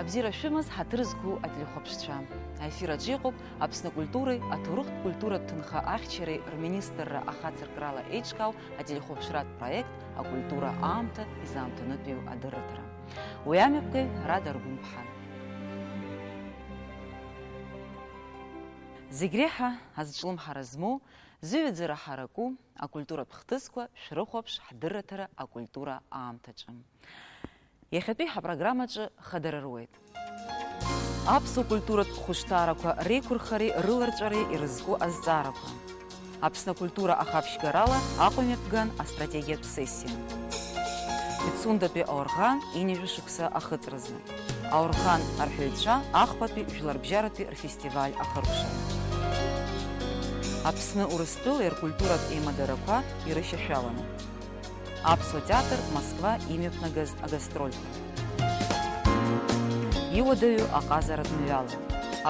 Абзира шәымаз ҳаҭыр зқәу ателехәаԥшцәа. Аефираҿы иҟоуп Аԥсны культуреи аҭоурыхтә культуратә ҭынха ахьчареи рминистрра ахацыркрала еиҿкаау ателехәаԥшратә проект акультура аамҭа изаамҭанытәиу адырраҭара. Уи амҩаԥгаҩ Рада Аргәын-ԥҳа. Зегь реиҳа азҿлымҳара змоу, зыҩаӡара ҳараку акультуратә хҭысқәа шәрыхәаԥш ҳдырраҭара акультура аамҭаҿы. Иахьатәи ҳапрограммаҿы хадара руеит. Аԥсуа культуратә хәышҭаарақәа реиқәырхареи рыларҵәареи ирызку азҵаарақәа. Аԥсны акультура ахаԥшьгарала аҟәымҩаԥган астратегиатә сессиа. Пицундатәи аорӷан инажәы шықәса ахыҵразы. Аорӷан арҳәаҩцәа ахԥатәи жәларбжьаратәи рфестиваль ахыркәшара. Аԥсны Урыстәылеи ркультуратә еимадарақәа ирышьашәаланы. Аԥсуа театр Москва имҩаԥнагаз агастрольқәа. Иуадаҩу аҟазаратә мҩала.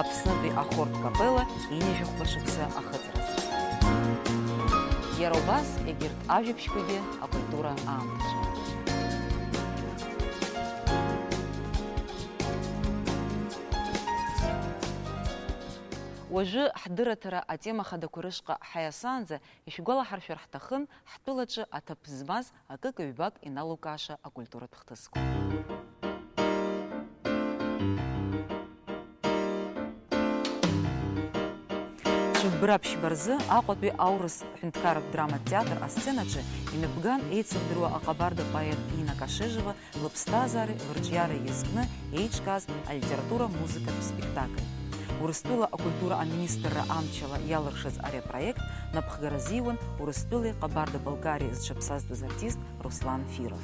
Аԥснытәи ахортә капела инажәахәба шықәса ахыҵразы. Иара убас егьырҭ ажәабжьқәагьы акультура аамҭаҿы. Уажәы ҳдырраҭара атема хадақәа рышҟа ҳаиасаанӡа ишәгәалаҳаршәар ҳҭахын ҳтәылаҿы аҭыԥ змаз акык-ҩбак иналукааша акультуратә хҭысқәа. Ҽыббра ԥшьба рзы Аҟәатәи аурыс ҳәынҭқарратә драматә театр асценаҿы имҩаԥган еицырдыруа аҟабарда поет Инна Кашежева лыԥсҭазаареи лырҿиареи иазкны еиҿкааз алитература-музыкатә спектакль. Урыстәыла акультура аминистрра амчала иалыршаз ари апроект напхгара азиуан Урыстәылеи Ҟабарда-Балкариеи зҽаԥсазтәыз артист Руслан Фиров.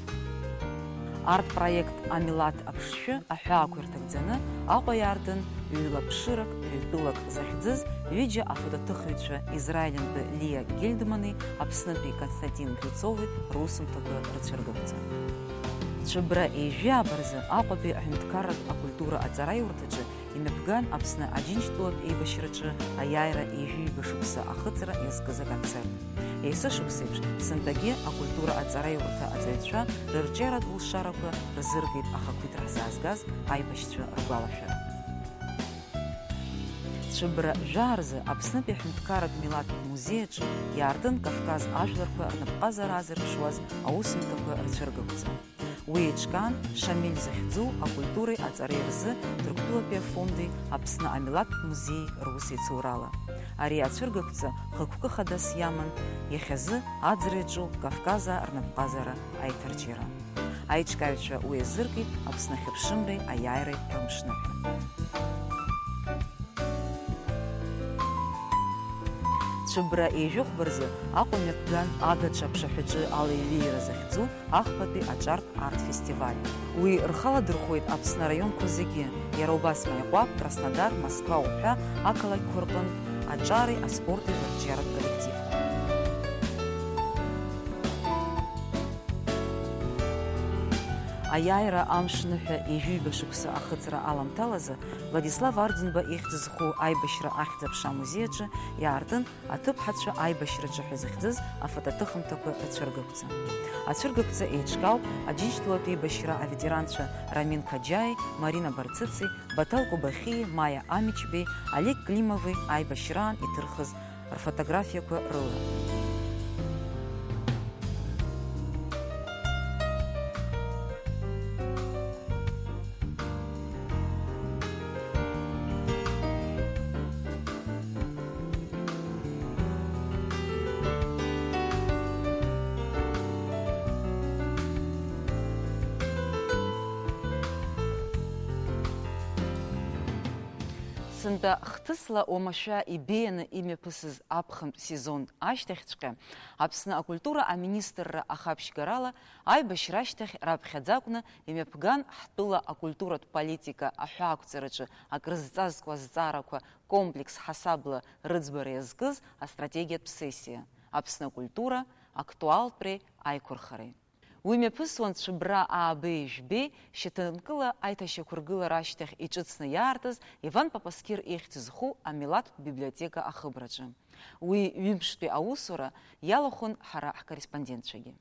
Арҭ проект амилаҭ аԥшшәы аҳәаақәа ирҭагӡаны Аҟәа иаартын ҩ-лаԥшырак, ҩ-тәылак захьӡыз ҩыџьа афотоҭыхыҩцәа Израильтәи Лиа Гельдмани, Аԥснытәи Константин Грицови русумҭақәа рцәыргақәҵа. Ҽыбра еижәиаабарзы Аҟәатәи аҳәынҭқарратә акультура аҵараиурҭаҿы имҩаԥган Аԥсны Аџьынџьтәылатә еибашьраҿы аиааира еижәыҩба шықәса ахыҵра иазкыз аконцерт. Есышықәса еиԥш сынтәагьы акультура аҵараиурҭа аҵаҩцәа рырҿиаратә лшарақәа рзыргеит ахақәиҭра ҳзаазгаз аибашьцәа ргәалашәара. Ҽыбра жәааразы Аԥснытәи аҳәынҭқарратә милаҭтә музеиаҿы иаартын Кавказ ажәларқәа рнапҟазара азырԥшуаз аусумҭақәа рцәыргақәҵа. Уи еиҿкаан Шамиль захьӡу акультуреи аҵареи рзы Ҭырқәтәылатәи афонди Аԥсны амилаҭтә музеи русеицурала. Ари ацәыргақәҵа хықәкы хадас иаман иахьазы аӡра иаҿу Кавказаа рнапҟазара аиҭарчиара. Аиҿкааҩцәа уи азыркит Аԥсны ахьыԥшымреи аиааиреи рымшныҳәа. Ҽыбра еижәыхәба рзы Аҟәа имҩаԥган Агаҿа аԥшаҳәаҿы алеиҩеира захьӡу ахԥатәи аҿартә арт-фестиваль. Уи рхаладырхәуеит Аԥсны араионқәа зегьы, иара убас Маиҟәаԥ, Краснодар, Москва уҳәа ақалақьқәа рҟынтә аҿареи аспорти рырҿиаратә коллективқәа. Аиааира амшныҳәа еижәыҩба шықәса ахыҵра аламҭалазы Владислав Арденба ихьӡ зху аибашьра ахьӡ-аԥша музеиаҿы иаартын аҭыԥҳацәа аибашьраҿы ҳәа захьӡыз афотоҭыхымҭақәа рцәыргақәҵа. Ацәыргақәҵа еиҿкаауп Аџьынџьтәылатәи еибашьра аветеранцәа Рамин Қаџьаи, Марина Барцыци, Батал Кубахии, Маиа Амичбеи, Олег Климови аибашьраан иҭырхыз рфотографиақәа рыла. Сынтәа хҭысла уамашәа ибеианы имҩаԥысыз аԥхынтә сезон ашьҭахьҵәҟьа Аԥсны акультура аминистрра ахаԥшьгарала аибашьра ашьҭахь раԥхьаӡа акәны имҩаԥган ҳтәыла акультуратә политика аҳәаақәҵараҿы акрызҵазкуа азҵаарақәа комплекс ҳасабла рыӡбара иазкыз астратегиатә сессиа Аԥсны акультура актуалтәреи аиқәырхареи. Уи мҩаԥысуан Ҽыбра аабеи-жәбеи шьаҭанкыла аиҭашьақәыргылара ашьҭахь иҿыцны иаартыз Иван Папаскир ихьӡ зху амилаҭтә библиотека ахыбраҿы. Уи ҩымштәи аусура иалахәын ҳара ҳкорреспондентцәагьы.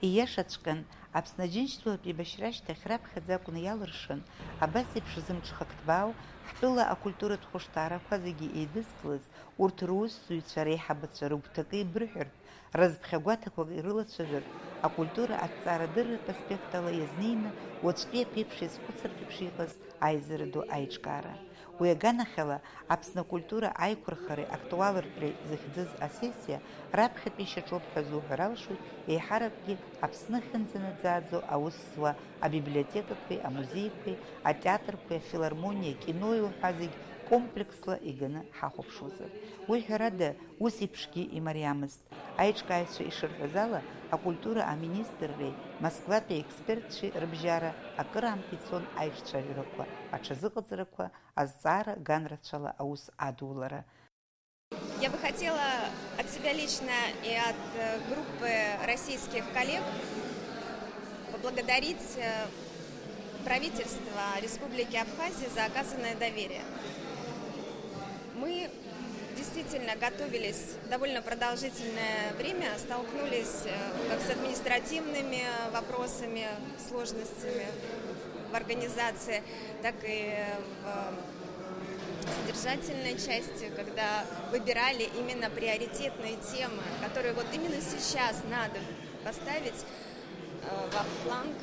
Ииашаҵәҟьан, Аԥсны Аџьынџьтәылатәи еибашьра ашьҭахь раԥхьаӡа акәны иалыршан, абас еиԥш зымҽхак ҭбаау, ҳтәыла акультуратә хәышҭаарақәа зегьы еидызкылаз, урҭ русзуҩцәа реиҳабацәа рыгәҭакы еибырҳәартә, разԥхьа гәаҭақәак ирылацәажәартә, акультура аҭҵаарадырратә аспект ала иазнеины, уаҵәтәи аԥеиԥш иазхәыцыртә еиԥш иҟаз аизара ду аиҿкаара. Уи аганахьала, Аԥсны акультура аиқәырхареи актуалыртәреи захьӡыз асессиа раԥхьатәи шьаҿоуп ҳәа зуҳәар алшоит еиҳаракгьы Аԥсны хьынӡанаӡааӡо аус зуа абиблиотекақәеи, амузеиқәеи, атеатрқәеи, афилармониа, акинои уҳәа зегь комплексла иганы ҳахәаԥшуазар. Уи ҳәарада, ус еиԥшгьы имариамызт. Аиҿкааҩцәа ишырҳәаз ала, акультура аминистрреи, Москватәи аекспертцәеи рыбжьара акыраамҭа ицон аиҿцәажәарақәа, аҽазыҟаҵарақәа, азҵаара ганрацәала аус адулара. Я бы хотела от себя лично и от группы российских коллег поблагодарить правительство Республики Абхазия за оказанное доверие. Мы действительно готовились довольно продолжительное время, столкнулись как с административными вопросами, сложностями в организации, так и в содержательной части, когда выбирали именно приоритетные темы, которые вот именно сейчас надо поставить во фланг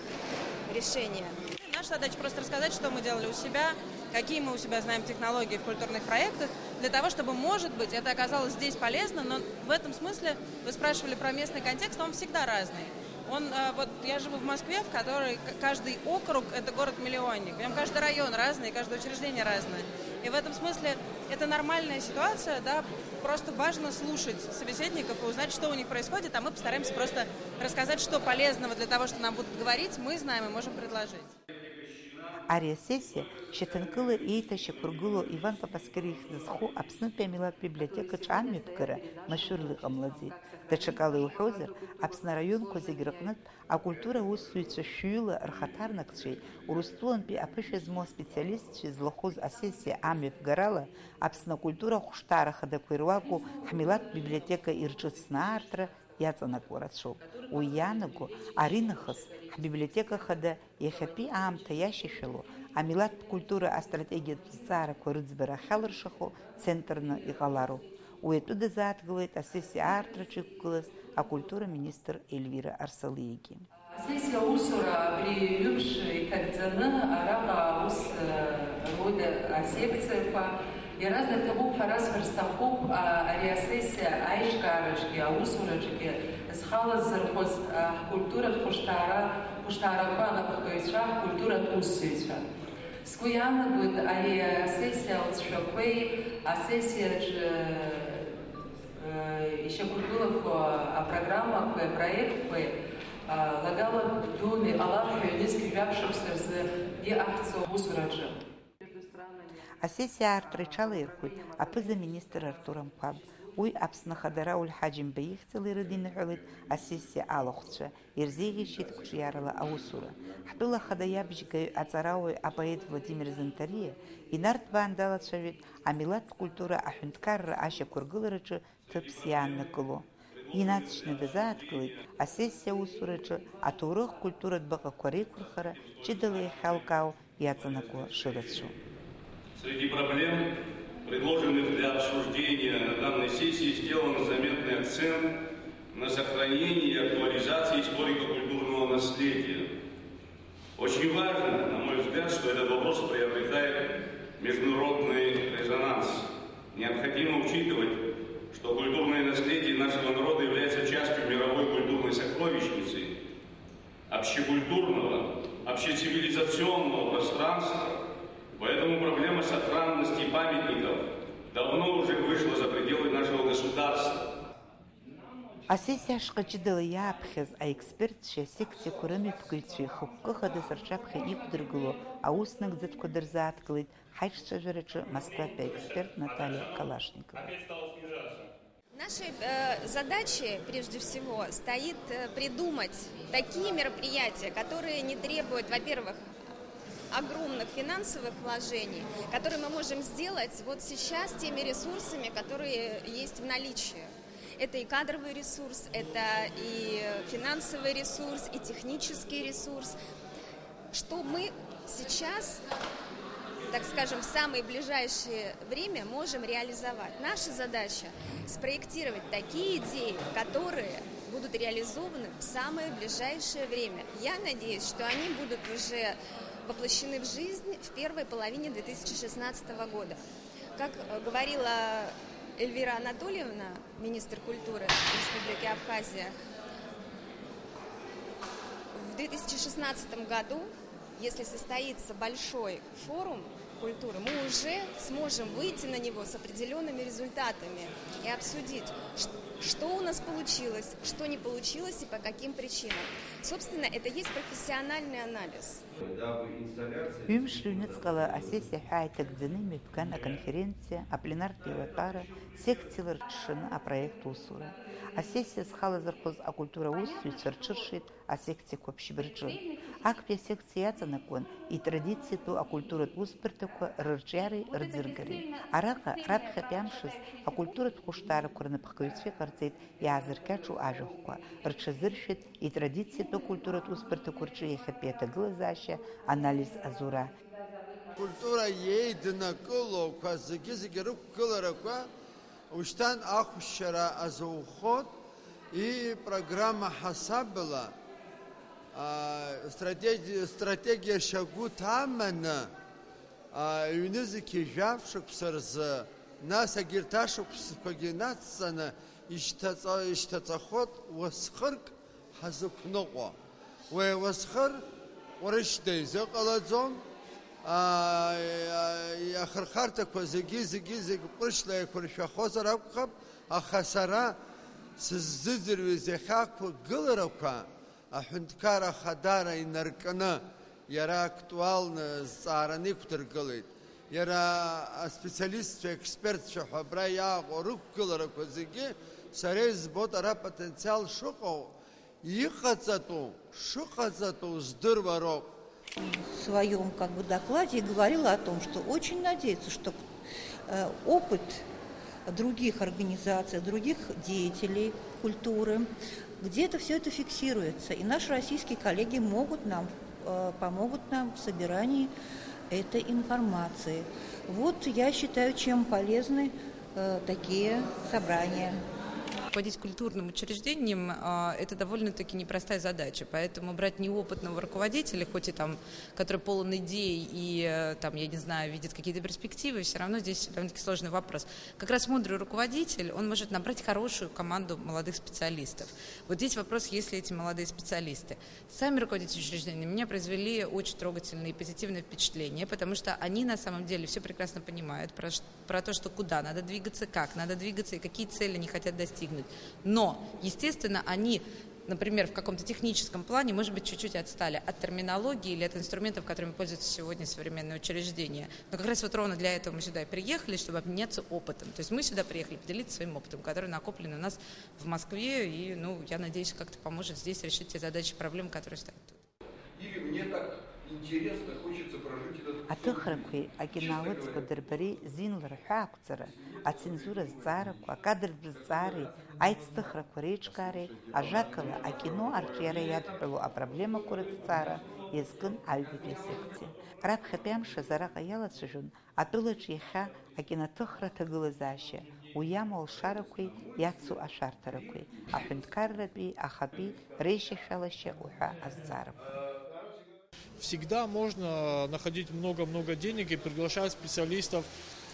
решения. Наша задача просто рассказать, что мы делали у себя, какие мы у себя знаем технологии в культурных проектах, для того, чтобы, может быть, это оказалось здесь полезно, но в этом смысле, вы спрашивали про местный контекст, он всегда разный. Вот я живу в Москве, в которой каждый округ – это город-миллионник. В нем каждый район разный, каждое учреждение разное. И в этом смысле это нормальная ситуация, да, просто важно слушать собеседников и узнать, что у них происходит, а мы постараемся просто рассказать, что полезного для того, что нам будут говорить, мы знаем и можем предложить. Ари асессиа шьаҭанкыла еиҭашьақәыргыло Иван Папаскьыр ихьӡызху Аԥснытәи амилаҭтә библиотекаҿ амҩаԥгара машәырла иҟамлаӡеит. Даҽакала иуҳәозар, Аԥсны араионқәа зегь рыҟнытә акультура аусзуҩцәа шәҩыла рхаҭарнакцәеи Урыстәылантәи аԥышәа змоу аспециалистцәеи злахәыз асессиа амҩаԥгарала Аԥсны акультура ахәышҭаара хадақәа ируаку ҳмилаҭтә библиотека ирҿыцны аартра иаҵанакуа рацәоуп. Уи иаанаго, ари нахыс ҳбиблиотека хада иахьатәи аамҭа иашьашәало амилаҭтә культура астратегиатә зҵаарақәа рыӡбара ахьалыршахо центрны иҟалароуп. Уи атәы дазааҭгылеит асессиа аартраҿы иқәгылаз акультура министр Ельвира Арсалиагьы. Асессиа аусура абри ҩымш иҭагӡаны араҟа аус руит асекциақәа иаразнак ҭабуп ҳәа расҳәар сҭахуп ари асессиа аиҿкаараҿгьы аусураҿгьы зхалазырхәыз ҳкультуратә хәышҭаарақәа анапхгаҩцәа, ҳкультуратә усзуҩцәа. Сгәы иаанагоит ари асессиа алҵшәақәеи, асессиаҿы ишьақәыргылақәо апрограммақәеи, апроектқәеи лагала дуны иҟалап ҳәа ҩнызқь жәабшықәса рзы иҟаҳҵо аусураҿы. Асессиа аартра иҽалаирхәит аԥыза-министр Артур Амқәаб. Уи Аԥсны Ахадара Ольҳаџьымба ихьӡала ирыдиныҳәалеит асессиа алахәцәа, ирзеиӷьишьеит қәҿиарала аусура. Ҳтәыла ахада иабжьгаҩ аҵарауаҩ апоет Владимир Зынҭариа инарҭбаан далацәажәеит амилаҭтә культура аҳәынҭқарра ашьақәыргылараҿы ҭыԥс иааннакыло. Инацшьны дазааҭгылеит асессиа аусураҿы аҭоурых культуратә баҟақәа реиқәырхара ҷыдала иахьалкаау иаҵанакуа шырацәоу. Среди проблем, предложенных для обсуждения на данной сессии, сделан заметный акцент на сохранении и актуализации историко-культурного наследия. Очень важно, на мой взгляд, что этот вопрос приобретает международный резонанс. Необходимо учитывать, что культурное наследие нашего народа является частью мировой культурной сокровищницы, общекультурного, общецивилизационного пространства. Поэтому проблема сохранности памятников давно уже вышла за пределы нашего государства. Асессиа ашҟа ҷыдала иааԥхьаз аекспертцәа асекциақәа рымҩаԥгаҩцәа ихықәкы хадас рҿаԥхьа иқәдыргыло аус нагӡатәқәа дырзааҭгылеит ҳаиҿцәажәараҿы Москватәи аексперт Наталья Калашникова. Нашей задачей, прежде всего, стоит придумать такие мероприятия, которые не требуют, во-первых, огромных финансовых вложений, которые мы можем сделать вот сейчас теми ресурсами, которые есть в наличии. Это и кадровый ресурс, это и финансовый ресурс, и технический ресурс. Что мы сейчас, так скажем, в самое ближайшее время можем реализовать. Наша задача – спроектировать такие идеи, которые будут реализованы в самое ближайшее время. Я надеюсь, что они будут уже воплощены в жизнь в первой половине 2016 года. Как говорила Эльвира Анатольевна, министр культуры Республики Абхазия, в 2016 году, если состоится большой форум культуры, мы уже сможем выйти на него с определенными результатами и обсудить, что у нас получилось, что не получилось и по каким причинам. Собственно, это есть профессиональный анализ. Ҩымш-ҩныҵҟала асессиа ҳәа иҭакӡаны имҩаԥган аконференциа, апленартә еилатәара, секциала рҽшаны апроект усура. Асессиа зхалазырхәыз акультура аусзуҩцәа рҽыршеит асекциақәа ԥшьба рҿы. Актәи асекциа иаҵанакуан итрадициатәу акультуратә усбарҭақәа рырҿиареи рӡыргареи. Араҟа раԥхьатәи амшаз акультуратә хәышҭаарақәа рнапхгаҩцәа иҟарҵеит иаазыркьаҿу ажәахәқәа, рҽазыршәеит итрадициатәу акультуратә усбарҭақәа рҿы иахьатәи аҭагылазаашьа анализ азура. Культура еиднакылоқәа зегьы рықәгыларақәа ушьҭан ахәшьара азоухот ипрограмма ҳасабала стратегия шагәыҭ аманы ҩнызқьи жәаф-шықәса рзы, нас егьырҭ ашықәсқәагьы нацҵаны ишьҭаҵахот уасхырк ҳазықәныҟәо. Уи уасхыр ҟәрышьда изыҟалаӡом, ахырхарҭақәа зегьы ҟәрышьла еиқәыршәахозар акәхап, аха сара сыззыӡырҩыз иахьақәгыларақәа аҳәынҭқар ахадара инаркны иара актуалны зҵаараны иқәдыргылеит. Иара аспециалистцәа, експертцәа ҳәа абра иааҟоу рықәгыларақәа зегьы сара избот ара потенциал шыҟоу, шыҟаҵатәу здыруа роуп. В своем докладе говорила о том, что очень надеется, что опыт других организаций, других деятелей культуры, где-то все это фиксируется. И наши российские коллеги помогут нам в собирании этой информации. Вот я считаю, чем полезны такие собрания. Руководить культурным учреждением – это довольно-таки непростая задача, поэтому брать неопытного руководителя, хоть и там, который полон идей и там, я не знаю, видит какие-то перспективы, все равно здесь довольно-таки сложный вопрос. Как раз мудрый руководитель, он может набрать хорошую команду молодых специалистов. Вот здесь вопрос, есть ли эти молодые специалисты. Сами руководители учреждения меня произвели очень трогательные и позитивные впечатления, потому что они на самом деле все прекрасно понимают про то, что куда надо двигаться, как надо двигаться и какие цели они хотят достигнуть. Но, естественно, они, например, в каком-то техническом плане, может быть, чуть-чуть отстали от терминологии или от инструментов, которыми пользуются сегодня современные учреждения. Но как раз вот ровно для этого мы сюда и приехали, чтобы обменяться опытом. То есть мы сюда приехали поделиться своим опытом, который накоплен у нас в Москве, и, я надеюсь, как-то поможет здесь решить те задачи и проблемы, которые стоят тут. Или мне так интересно, хочется прожить этот Аҭыхрақәеи акинауаӡқәа дырбареи зинла рҳәаа ақәҵара, ацензура зҵаарақәа, акадрлтә зҵаареи, аицҭыхрақәа реиҿкаареи, ажәакала акино арҿиара иадҳәалоу апроблемақәа рыҭҵаара иазкын аҩбатәи асекциа. Раԥхьатәи амшаз араҟа иалацәажәон атәылаҿы иахьа акиноҭыхра аҭагылазаашьа, уи амоу алшарақәеи иацу ашәарҭарақәеи, аҳәынҭқарратәи, ахатәи реишьашәалашьа уҳәа азҵаарақәа. Всегда можно находить много-много денег и приглашать специалистов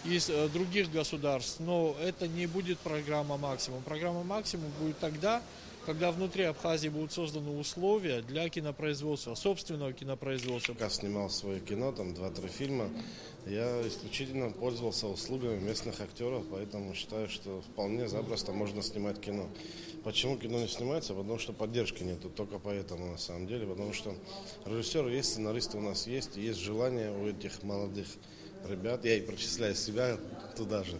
из других государств, но это не будет программа «Максимум». Программа «Максимум» будет тогда, когда внутри Абхазии будут созданы условия для кинопроизводства, собственного кинопроизводства. Я снимал свое кино, там 2-3 фильма, я исключительно пользовался услугами местных актеров, поэтому считаю, что вполне запросто можно снимать кино. Почему кино не снимается? Потому что поддержки нету, только поэтому на самом деле, потому что режиссеры есть, сценаристы у нас есть желание у этих молодых ребят, я и причисляю себя туда же,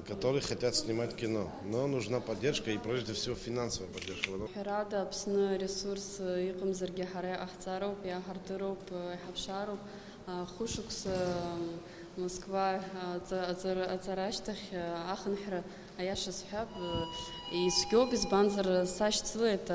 которые хотят снимать кино. Но нужна поддержка и прежде всего финансовая поддержка. Рада апсны ресурс иқымзырге харе ахцароп, я хартыроп, хапшароп, хушукс Москва ацараштах ахынхра аиаша сҳәап, ицәгьоуп, избанзар сашьцылеит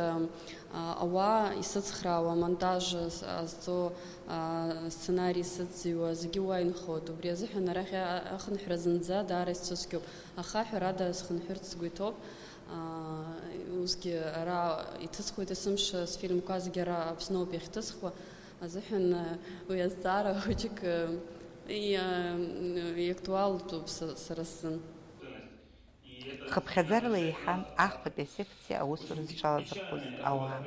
ауаа исыцхраауа, амонтаж азҵо, асценарий сыҵыҩуа, зегьы уа инхоит. Убри азыҳәан арахь ахынҳәра зынӡа даара исцәыцәгьоуп. Аха ҳәарада схынҳәырц сгәы иҭоуп. Усгьы ара иҭысхуеит есымш сфильмқәа зегьы ара Аԥсноуп иахьҭысхуа. Азыҳәан уи азҵаара хәыҷык иактуалтәуп сара сзын. Хыԥхьаӡарала еиҳан ахԥатәи асекциа аусура зҽалазырхәыз ауаа.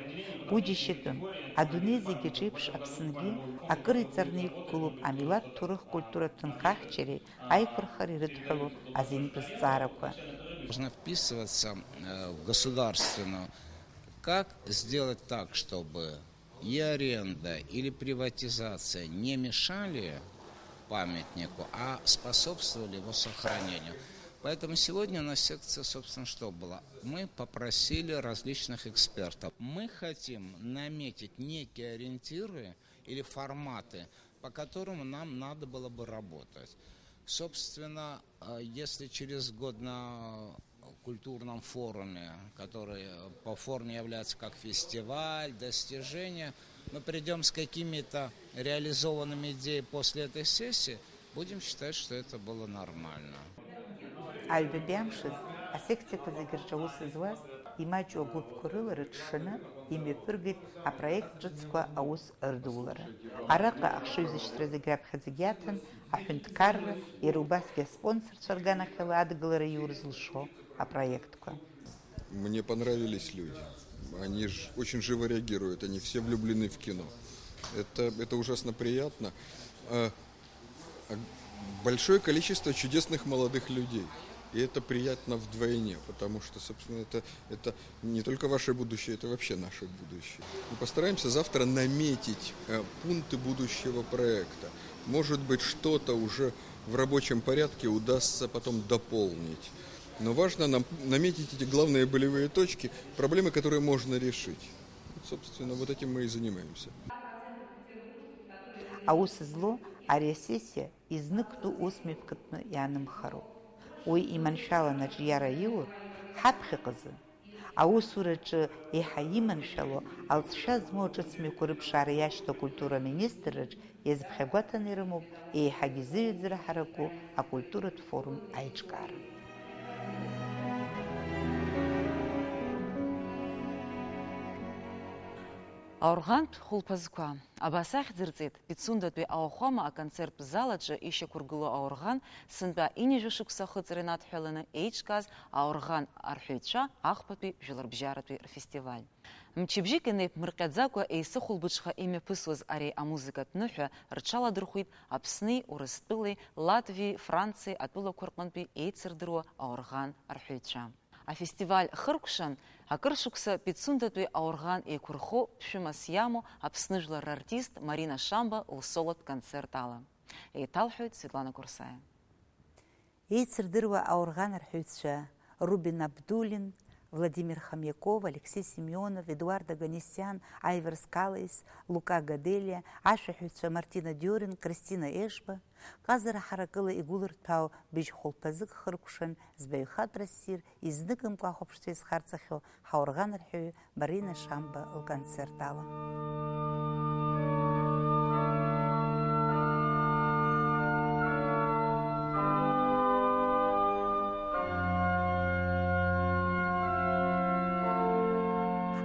Уи џьашьатәын. Адунеи зегьы аҿеиԥш Аԥснгьы акыр иҵарны иқәгылоуп амилаҭ ҭоурых культуратә ҭынхахьчареи аиқәырхареи ирыдҳәалоу азинтәы зҵаарақәа. Нужно вписываться в государственную. Как сделать так, чтобы и аренда или приватизация не мешали памятнику, а способствовали его сохранению? Поэтому сегодня у нас секция, собственно, что была? Мы попросили различных экспертов. Мы хотим наметить некие ориентиры или форматы, по которым нам надо было бы работать. Собственно, если через год на культурном форуме, который по форме является как фестиваль, достижения, мы придем с какими-то реализованными идеями после этой сессии, будем считать, что это было нормально. Аҩбатәи амшаз, асекциақәа зегьы рҿы аус зуаз, имаҷу агәыԥқәа рыла рыҽшаны имҩаԥыргеит апроект ҿыцқәа аус ырдулара. Араҟа ахшыҩзышьҭра зегьы раԥхьаӡагьы аҭан, аҳәынҭқарра, иара убасгьы аспонсорцәа рганахьала адгылара иур зылшо апроектқәа. Мне понравились люди. Они очень живо реагируют, они все влюблены в кино. Это ужасно приятно. Большое количество чудесных молодых людей. И это приятно вдвойне, потому что, собственно, это не только ваше будущее, это вообще наше будущее. Мы постараемся завтра наметить пункты будущего проекта. Может быть, что-то уже в рабочем порядке удастся потом дополнить. Но важно нам наметить эти главные болевые точки, проблемы, которые можно решить. Вот, собственно, вот этим мы и занимаемся. Аус зло ари асессиа изныктәу ус мҩаԥгатәны иаанымхароуп. Уи иманшәаланаҿ иара иур, ҳаԥхьаҟазы, аусураҿы еиҳа иманшәало, алҵшәа змоу аҿыцмҩақәа рыԥшаара иашьҭоу акультура аминистрраҿ иазԥхьагәаҭаны ирымоуп еиҳагьы зыҩаӡара ҳараку акультуратә форум аиҿкаара. Аурӷантә хәылԥазқәа абас ахьӡырҵеит Пицундатәи ауахәама аконцерттә зал аҿы ишьақәыргыло аорӷан сынтәа инижәы шықәса ахыҵра инадҳәаланы еиҿкааз аорӷан арҳәаҩцәа ахԥатәи жәларбжьаратәи рфестиваль. Мчыбжьык инеиԥмырҟьаӡакәа еисыхәылбыҽха имҩаԥысуаз ари амузыкатә ныҳәа рҽаладырхәит Аԥсни, Урыстәылеи, Латвиеи, Франциеи атәылақәа рҟынтәи еицырдыруа аорӷан арҳәаҩцәа. Афестиваль хыркәшан акыр шықәса Пицундатәи аорӷан еиқәырхо ԥшәымас иамоу Аԥсны жәлар рартист Марина Шамба лсолотә концерт ала. Еиҭалҳәоит Светлана Курсаиа. Еицырдыруа аорӷан арҳәаҩцәа Рубин Абдулин, Владимир Хамьяков, Алексей Семенов, Эдуард Аганесян, Айвар Скалейс, Лука Гаделия, ашәаҳәаҩцәа Мартина Диорин, Кристина Эшба, ҟазара ҳаракыла игәылырҭәаау быжь-хәылԥазык хыркәшан збаҩхатәра ссир изныкымкәа ахәаԥшцәа изхарҵахьоу ҳаорӷан арҳәаҩы Марина Шамба лконцерт ала.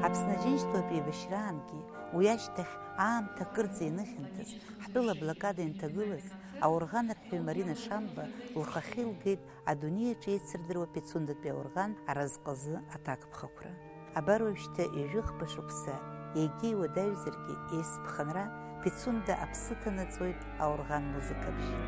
Аԥсны Аџьынџьтәылатә еибашьраангьы уи ашьҭахь аамҭа кырӡа иныхьанҭаз ҳтәыла блокада инҭагылаз аорӷан арҳәаҩ Марина Шамба лхахьы илгеит адунеи аҿы еицырдыруа Пицундатәи аорӷан аразҟазы аҭакԥхақәра. Абар уажәшьҭа ҩажәихԥа шықәса егьа иуадаҩзаргьы еицԥхынра Пицунда аԥсы ҭанаҵоит аорӷан музыкабжьы.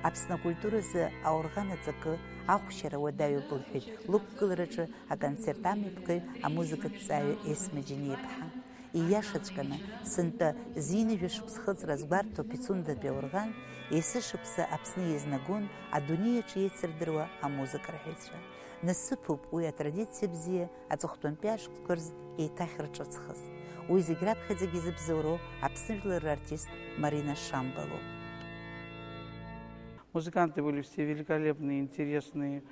Аԥсны акультуразы аорӷан аҵакы ахәшьара уадаҩуп лҳәеит лықәгылараҿы аконцерт амҩаԥгаҩ амузыкатә ҵаҩы Есма Џьениа-иԥҳа. ииашаҵәҟьаны сынтәа зинажәышықәс згәарҭо Пицундатәи аорган есышықәса Аԥсны иезнагон адунеиаҿ еицырдыруа амузыка рҳәаҩцәа. Насыԥуп уи атрадициа бзиа аҵыхәтәантәи ашықәсқәа рзы еиҭах ирҿыцхыз. Уи зегь раԥхьаӡагьы зыбзоуроу Аԥсны жәлар артист Марина Шамба лоуп. Музыканты были все великолепные, интересные,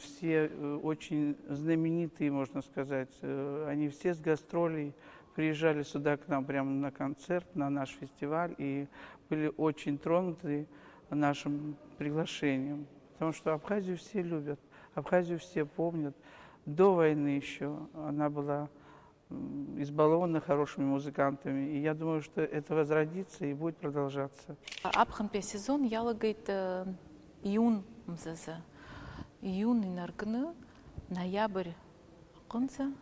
все очень знаменитые, можно сказать. Они все с гастролей приезжали сюда к нам прямо на концерт, на наш фестиваль, и были очень тронуты нашим приглашением. Потому что Абхазию все любят, Абхазию все помнят. До войны еще она была избалована хорошими музыкантами, и я думаю, что это возродится и будет продолжаться. Аԥхынтәи сезон иалагеит июн мзазы. Июн инаркны, ноябрь аҟынӡа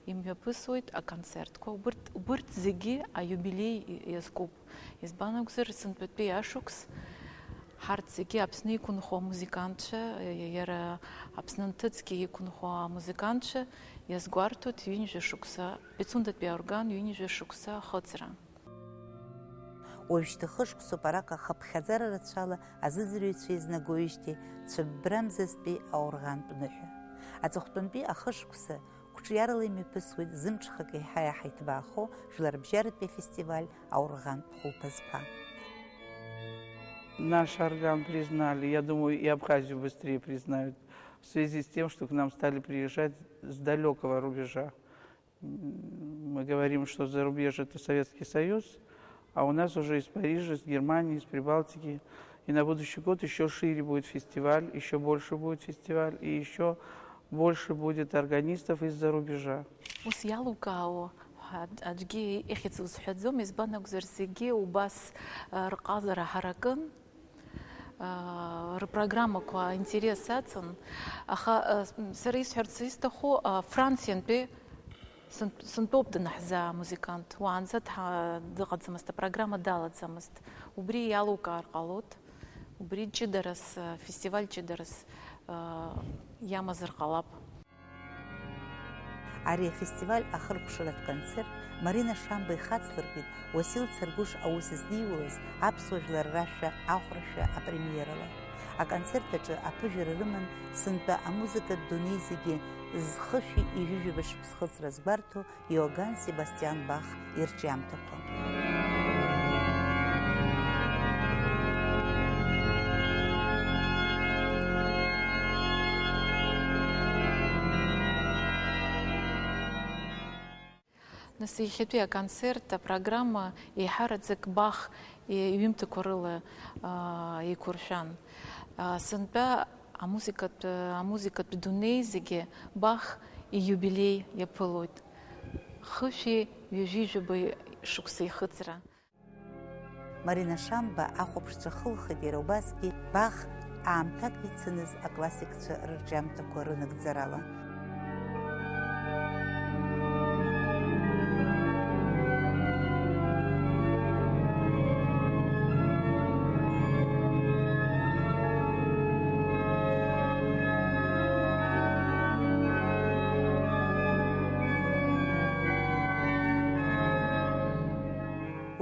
имҩаԥысуеит аконцертқәа. Убырҭ зегьы аиубилеи иазкуп. Избан акәзар, сынтәатәи ашықәс ҳарҭ зегьы Аԥсны иқәынхо амузикантцәа, иара Аԥсны нҭыҵгьы иқәынхо амузикантцәа иазгәарҭоит ҩынҩажәа шықәса, Пицундатәи аорган ҩынҩажәа шықәса ахыҵра. Уажәшьҭа хышықәсоуп араҟа хыԥхьаӡара рацәала азыӡырҩцәа изнагоижьҭеи Цәыббрамзазтәи аоргантә ныҳәа. Аҵыхәтәантәи ахышықәса қәҿиарала имҩаԥысуеит зымҽхак еиҳа-еиҳа иҭбаахо Жәларбжьаратәи фестиваль аоргантә хәылԥазԥа. Наш орган признали, я думаю, и Абхазию быстрее признают, в связи с тем, что к нам стали приезжать с далекого рубежа. Мы говорим, что зарубеж – это Советский Союз, а у нас уже из Парижа, из Германии, из Прибалтики. И на будущий год еще шире будет фестиваль, еще больше будет фестиваль, и еще больше будет органистов из-за рубежа. аӡәгьы ихьӡ узҳәаӡом, избан акәзар зегьы убас рҟазара ҳаракын, рпрограммақәа интерес ацын, аха сара исҳәарц исҭаху Франциантәи сынтәоуп данаҳзаа амузикант, уаанӡа дыҟаӡамызт, апрограмма далаӡамызт. Убри иалукаар ҟалоит, убри ҷыдарас, фестиваль ҷыдарас иамазар ҟалап. Ари афестиваль ахыркәшаратә концерт Марина Шамба ихацлыркит Уасил Царгәыш аус изниулаз аԥсуа жәлар рашәа ахәрашәа апремиерала. Аконцерт аҿы аԥыжәара рыман сынтәа амузыкатә дунеи зегьы зхышәи ижәижәаба шықәсхыҵра збарҭо Иоганн Себастиан Бах ирҿиамҭақәа. Нас иахьатәи аконцерт апрограмма еиҳараӡак Бах иҩымҭақәа рыла еиқәыршәан. Сынтәа амузикатә дунеи зегьы Бах ииубилеи иаԥылоит. Хышәи ҩажәижәаба шықәса ихыҵра. Марина Шамба ахәаԥшцәа хылхит иара убасгьы Бах аамҭак ицаныз аклассикцәа рырҿиамҭақәа рынагӡарала.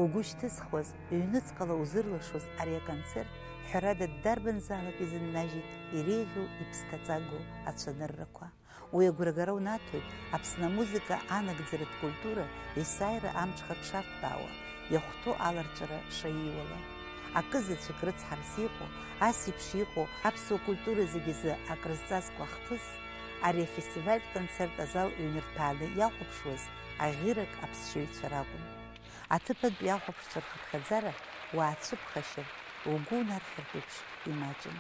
Угәы шьҭызхуаз, ҩныҵҟала узырлашоз ари аконцерт ҳәарада дарбанзаалак изыннажьит иреиӷьу иԥсҭаҵагоу ацәаныррақәа. Уи агәрагара унаҭоит Аԥсны амузыка анагӡаратә культура есааира амҽхак шарҭбаауа, иахәҭоу аларҵәара шаиуала. Акызаҵәык рыцҳарас иҟоу, ас еиԥш иҟоу аԥсуа культура зегьы акрызҵазкуа ахҭыс, ари афестивальтә концерт азал ҩнырҭәааны иахәаԥшуаз аӷьырак аԥсшьаҩцәа ракәын. Аҭыԥантә иахәаԥшцәа рхыԥхьаӡара уаацәыԥхашьыр, угәы унархьыртә еиԥш имаҷын.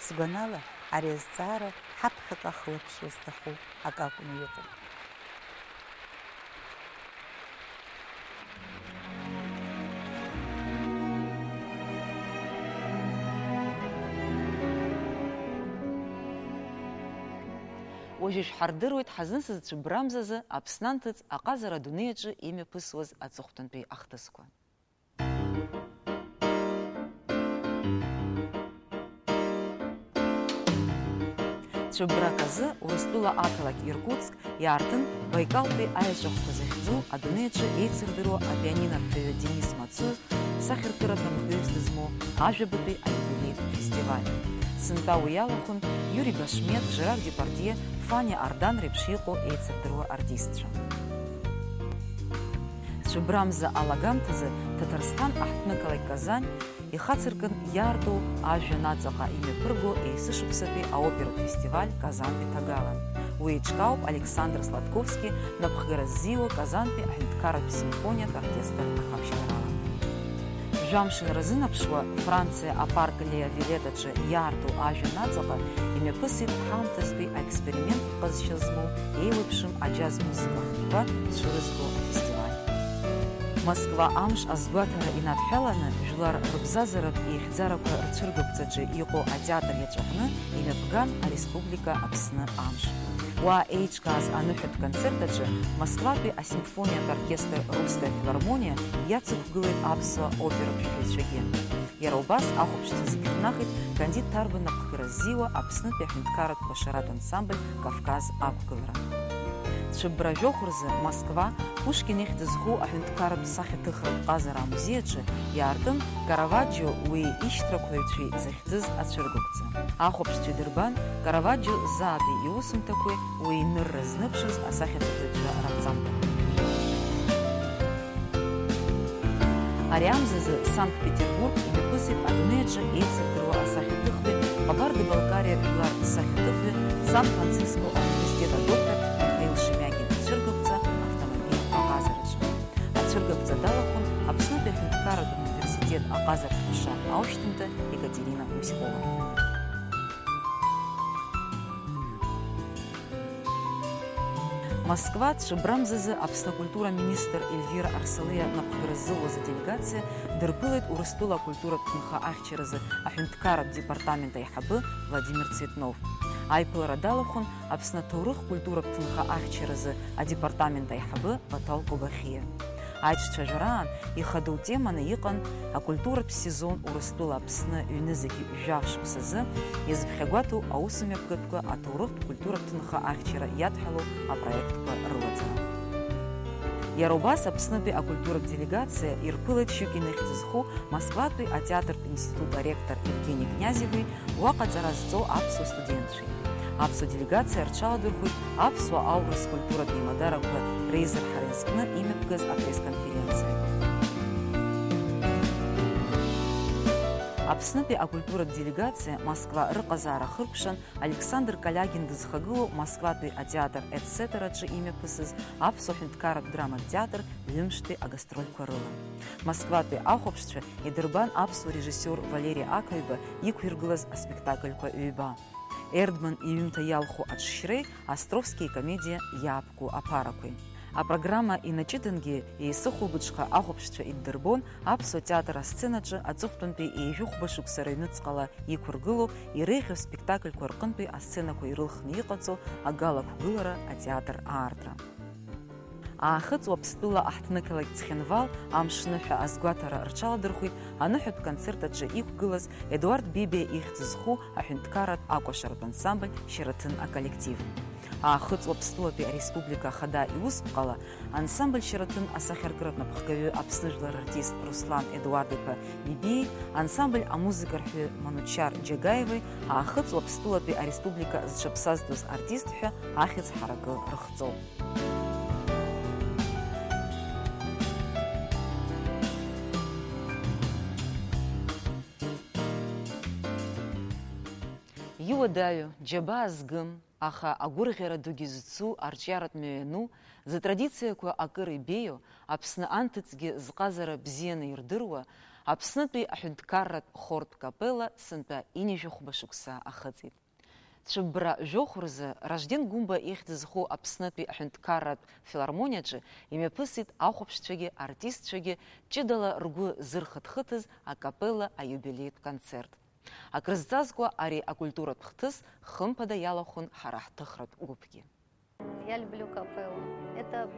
Сгәанала, ари азҵаара ҳаԥхьаҟа хылаԥшра зҭаху акакәны иҟоуп. Уажәы шәҳардыруеит ҳазнысыз Цәыббрамзазы Аԥсны анҭыҵ аҟазара адунеи аҿы имҩаԥысуаз аҵыхәтәантәи ахҭысқәа. Цыбраказы урыстула ақылак Иркутск яртын Байкалпи аяжық көзіхзу адынечі ейцірдіру апианинар түйі Денис Мацуев сахиркыратым өздізму ажыбыты айбелит фестиваль. Сынта уялахын Юрий Башмет, Жерар Депардье, Фаня Ардан репшиқо ейцірдіру артистша. Цыбрамзы алагантызы Татарстан Ахтныкалай Казань и Хациркан ярду аженацаха имя Пырго и Сышупсапи аоперат фестиваль Казанпи Тагалан. Уичкауп Александр Сладковский на Пхгараззио Казанпи Ахинткарат симфония оркестр Ахапшарала. Жамшин Разынапшва Франция апарк Лея Вилетаче ярду аженацаха имя Пысит Хамтаспи эксперимент Пазшазму и выпшим аджаз музыка Шурызго фестиваль. Москва амш азгватара инатхелана жлар рыбзазарак и хзараква рцургубцаджи иго атеатр ячахны имя Пган а республика Апсны амш. Уа эйчказ анухет концертаджи Москвапи а симфония оркестр Русская филармония яцук гылает Апсва опера пшечаге. Яробас ахопшцы закирнахит кандид тарбы на Пхгараззио Апсны пяхнткарат пашарат ансамбль Кавказ Акуковера. Цыбражохурзы Москва Пушкин ихтызгу ахинткарат сахитыхрат Казара музеячы ярдым Караваджо уи иштракуючи захтыз ацыргукцы. Ахопшцы дырбан Караваджо заби и усым такой уи ныр разныпшыз асахитыхрачы рамзамбы. Ариамзызы Санкт-Петербург и Мепысит адунеджы эйцердру асахитыхвы Пабарды Балкария Вилар Сахитыхвы Сан-Франциско университета доктор Шемякин Цыргубца автомобиль Аказарыч. А Цыргубца Далахун Апсны Пяхнткарат университет Аказар Туша Ауштунта Екатерина Уськова. Москва Цыбрамзызы Апсны культура министр Эльвира Арсалыя на Пхгараззыо за делегация дырпылает урыстула культура Птынха Ахчерызы Ахинткарат департамента Яхабы Владимир Цветнов. Айпыл Радалахун Апсны Таурых культура Птынха Ахчерызы а департамента Яхабы Батал Кубахия. Айчча жараан и хаду теманы иқан а культура сезон урыстула Апсны юнызыки жавшыпсызы езбхягуату аусыме пгыпка а Таурых культура Птынха Ахчера ядхалу а проектка рылыцана. Яробас Апсныпи а культура делегация Ирпылыт Щукиных Тизху Москватпи а театр института ректор Евгений Князевый уақат заразцо Апсу студентши. Апсу делегация арчала дурхуй Апсу аурас культура Бимадараква Рейзер Харинскна имя пгаз а пресс-конференция. Апсныпи а культура делегация Москва Рыказара Хырпшан Александр Калягин дызхагылу Москватпи а театр etc. имя пысыз Апсу Хинткарат драма театр Лимшты а гастроль Кварыла. Москватпи ахопшчы и дырбан Апсу режиссер Валерий Акайба Иквирглаз а спектакль Ка Уйба. Эрдман и Юмта Ялху Атшрей Островские комедия Япку Апаракуй. А программа и начитанги и сухубычка ахопшча и дырбон Апсу театра сценаджы ацухтунпи и юхбашук сарайнуцкала и кургылу и рейхев спектакль куркынпи а сценаку и рылхни иқацу а гала кугылара а театр аартра. А хыцу апстула ахтныкалак цхенвал амшныхя азгуатара рчала дырхуй аныхют концертаджы икугылаз Эдуард Бибе ихтызху ахинткарат аквашарат ансамбль Щератын а коллектив. А хыцу апстулапи республика хада и успкала ансамбль Щератын асахаркырат на пхгавю апсныжлар артист Руслан Эдуардыпа Бибей, ансамбль а музыкархю Манучар Джагаевой, а хыцу апстулапи республика зчапсаздус артистхю ахиц харакы рыхцов. Юадаю, джаба азгым, аха агургера дугизцу арчарат мюену, за традиция куа акыры бею, Апсны антыцге зказара бзена юрдыруа, Апснытпи ахюнткаррат хорт капелла сынпа ини жохбашукса ахыцит. Цыбра жохурзы рожден гумба ихтызху Апснытпи ахюнткаррат филармонияджы имя пысит ахопшчаге артистчаге чидала ругу зырхыт-хытыз а капелла а юбилейт концерт. А крызцазгуа ари акультурат хтыз хымпада ялахун харахтыхрат губки. Я люблю капеллу. Это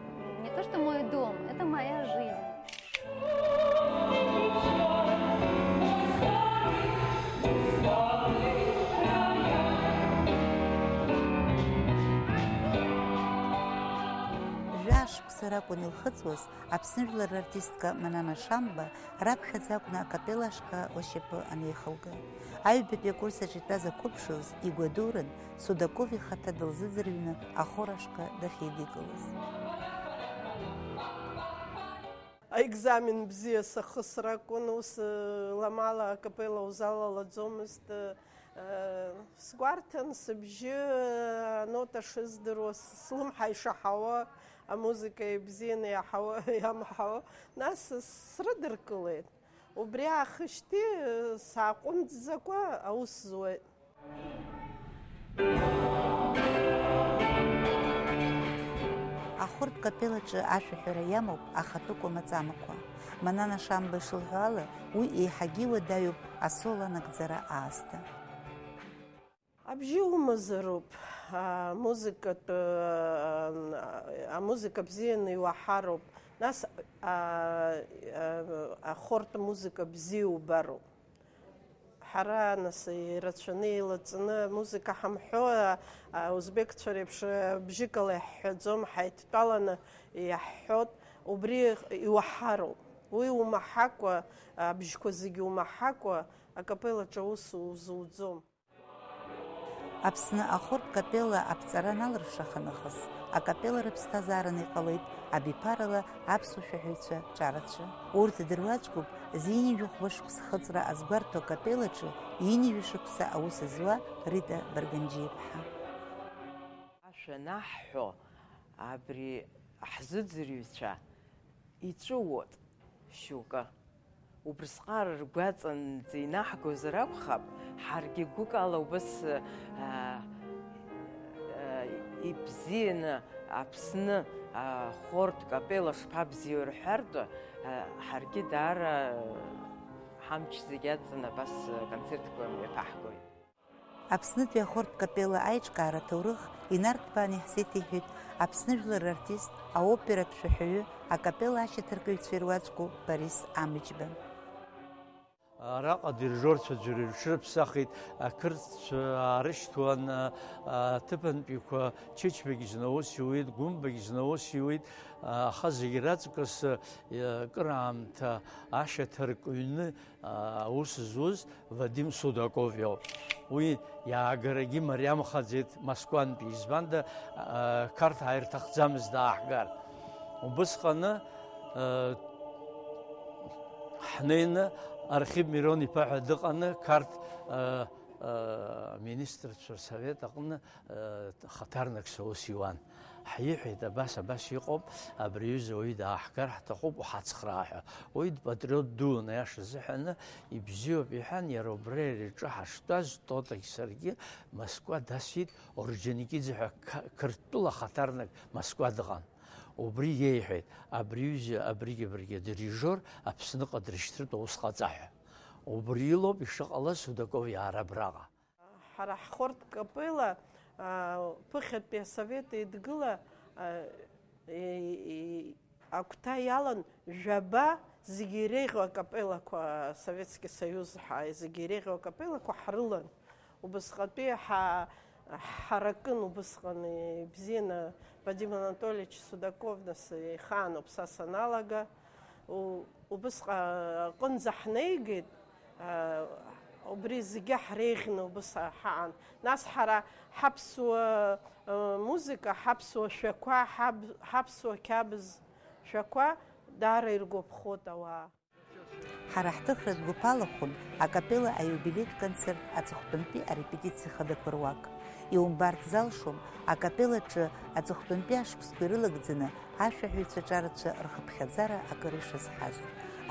не то, что мой дом, это моя жизнь. аусура акәын илхыҵуаз Аԥсны жәлар артистка Манана Шамба раԥхьаӡа акәны акапеллашка лашьапы анеихылга. Аҩбатәи акурс аҿы итәаз ақәыԥшраз игәадуран Судаков ихаҭа дылзыӡырҩны ахор ашҟа дахьеидикылаз. Аекзамен бзиа сахысра акәын, ус ламала акапелла узалалаӡомызт. Сгәарҭан сыбжьы анота шыздыруа, слымҳа ишаҳауа, амузыка ибзианы иамҳауа, нас срыдыркылеит. Убри аахышьҭи сааҟәымҵӡакәа аус зуеит. Ахортә капеллаҿы ашәаҳәара иамоуп ахатәыкәа маҵамақәа. Манана Шамба ишылҳәо ала, уи еиҳагьы уадаҩуп асоло анагӡара аасҭа. Абжьы умазароуп, амузыка бзианы иуаҳароуп, нас ахортә музыка бзиа убароуп. Ҳара нас ирацәаны еилаҵаны музыка ҳамҳәо, аузбекцәа реиԥш бжьык ала иҳҳәаӡом, ҳаидтәаланы иаҳҳәот, убри иуаҳароуп. Уи умаҳакәа, абжьқәа зегьы умаҳакәа, акапеллаҿы аус узуӡом. Аԥсны ахортә капелла аԥҵара налыршаха нахыс, акапелла рыԥсҭазаараны иҟалеит абиԥарала аԥсуа шәаҳәаҩцәа ҿарацәа. Урҭ дыруаӡәкуп зинижәы шықәса хыҵра азгәарҭо акапеллаҿы инижәы шықәса аус зуа Рита Барганџьиаԥҳа. Ашәа анаҳҳәо, абри ҳзыӡырҩцәа иҵәыуоит шьоукы. Убрысҟар ргәаҵанӡа инаҳгозар акәхап, ҳаргьы гәык ала убас ибзианы Аԥсны ахортә капелла шԥабзиоу рҳәартә, ҳаргьы даара ҳамч зегьы аҵаны абас концертқәа мҩаԥаҳгоит. Аԥснытәи ахортә капелла аиҿкаара аҭоурых инарҭбааны иаҳзеиҭеиҳәеит Аԥсны жәлар рартист, аоператә шәаҳәаҩы, акапелла ашьаҭаркыҩцәа ируаӡәку Борис Амыџьба. Араҟа дирижорцәа ӡәыр рҽырԥсахит, ақырҭцәа аарышьҭуан, аҭыԥантәиқәа Чычбагьежьны аус иуит, Гәымбагьежьны аус иуит, аха зегьы раҵкыс кыраамҭа ашьаҭаркыҩны аус зуз Вадим Судаков иоуп. Уи иаагарагьы мариамхаӡеит Москвантәи, избанда қарҭ ааирҭахӡамызт дааҳгар. Убысҟаны ҳнеины Архип Мирон иԥа ҳәа дыҟаны қарҭ министрцәа рсовет аҟны хаҭарнакс аус иуан. Ҳиҳәеит, абас иҟоуп, абри аҩыза уаҩы дааҳгар ҳҭахуп, уҳацхраа ҳәа. Уи дпатриот дуун аиаша азыҳәаны ибзиоуп иҳәан, иара убри иҿы ҳаштәаз Тотагь саргьы Москва дасит, Орџьоникиӡе ҳәа қырҭтәыла хаҭарнак Москва дыҟан. Убри иеиҳәеит, абри аҩыза абригьы дирижор Аԥсныҟа дрышьҭыртә аус ҟаҵа ҳәа. Убри илоуп ишыҟалаз Судаков иаара абраҟа. Ҳара ҳхортә капелла ԥыхьатәи асовет еидгыла агәҭа иалан жәаба зегьы иреиӷьу акапеллақәа, Советски Союз зегьы иреиӷьу акапеллақәа ҳрылан. Убысҟатәи ҳаракын, убысҟан ибзианы Вадим Анатольевич Судаков нас ихаануп са саналага. Убысҟа аҟынӡа ҳнеигеит, убри зегьы ҳреиӷьны убыс ҳаан. Нас ҳара ҳаԥсуа музыка, ҳаԥсуа шәақәа, ҳаԥсуа қьабз шәақәа даара иргәаԥхоит ауаа. Ҳара ҳҭыхра дгәаԥалахәын акапелла аиубилеитә концерт аҵыхәтәантәи арепетициа хадақәа руак. Иумбарц залшом, акапеллаҿы аҵыхәтәантәи ашықәсқәа ирылагӡаны ашәаҳәаҩцәа ҿарацәа рхыԥхьаӡара акыр ишазҳаз.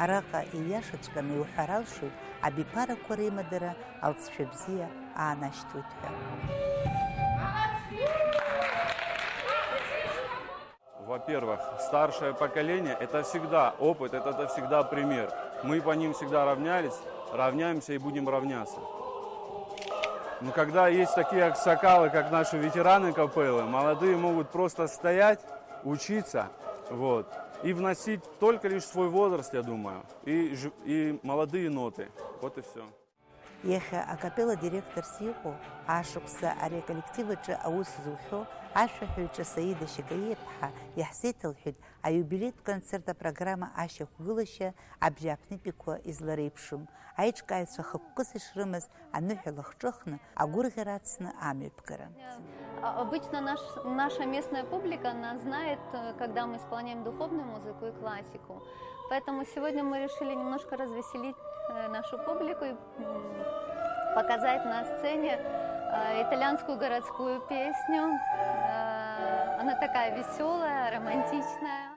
Араҟа ииашаҵәҟьаны иуҳәар алшоит абиԥарақәа реимадара алҵшәа бзиа аанашьҭуеит ҳәа. Во-первых, старшее поколение – это всегда опыт, это всегда пример. Мы по ним всегда равнялись, равняемся и будем равняться. Но когда есть такие аксакалы, как наши ветераны капеллы, молодые могут просто стоять, учиться, вот, и вносить только лишь свой возраст, я думаю, и молодые ноты. Вот и все. Иахьа акапелла директорс иҟоу, ашықәса ари аколлектив аҿы аус зухьоу ашәаҳәаҩ Саида Шьакаиа-ԥҳа иаҳзеиҭалҳәеит аиубилеитә концерт апрограмма ашьақәгылашьа абжьааԥнытәиқәа излареиԥшым, аиҿкааҩцәа хықәкыс ишрымаз аныҳәа лахҿыхны агәырӷьара ацны амҩаԥгара. Обычно наша местная публика нас знает, когда мы исполняем духовную музыку и классику. Поэтому сегодня мы решили немножко развеселить нашу публику и показать на сцене итальянскую городскую песню. Она такая веселая, романтичная.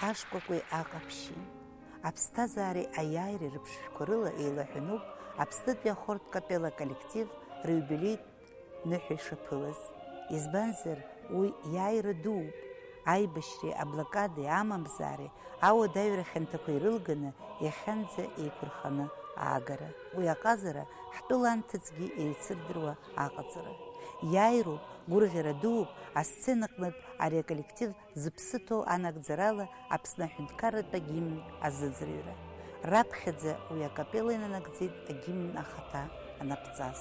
Ашкәакәеи аҟаԥшьи, аԥсҭазаареи аиааиреи рыԥшшәқәа рыла еилаҳәануп Аԥснытәи ахорҭ капелла коллектив рыюбилеитә ныҳәа ишаԥылаз. Избанзар, уи иааира дууп, аибашьреи, аблокадеи, амамзаареи, ауадаҩра хьанҭақәа ирылганы иахьанӡа еиқәырханы аагара. Уи аҟазара ҳтәыла анҭыҵгьы еицырдыруа аҟаҵара. Иааироуп, гәырӷьара дууп асценаҟнытә ари аколлектив зыԥсы ҭоу анагӡарала Аԥсны аҳәынҭқарратә агимн азыӡырҩра. Раԥхьаӡа уи акапелла инанагӡеит агимн ахаҭа анапҵас.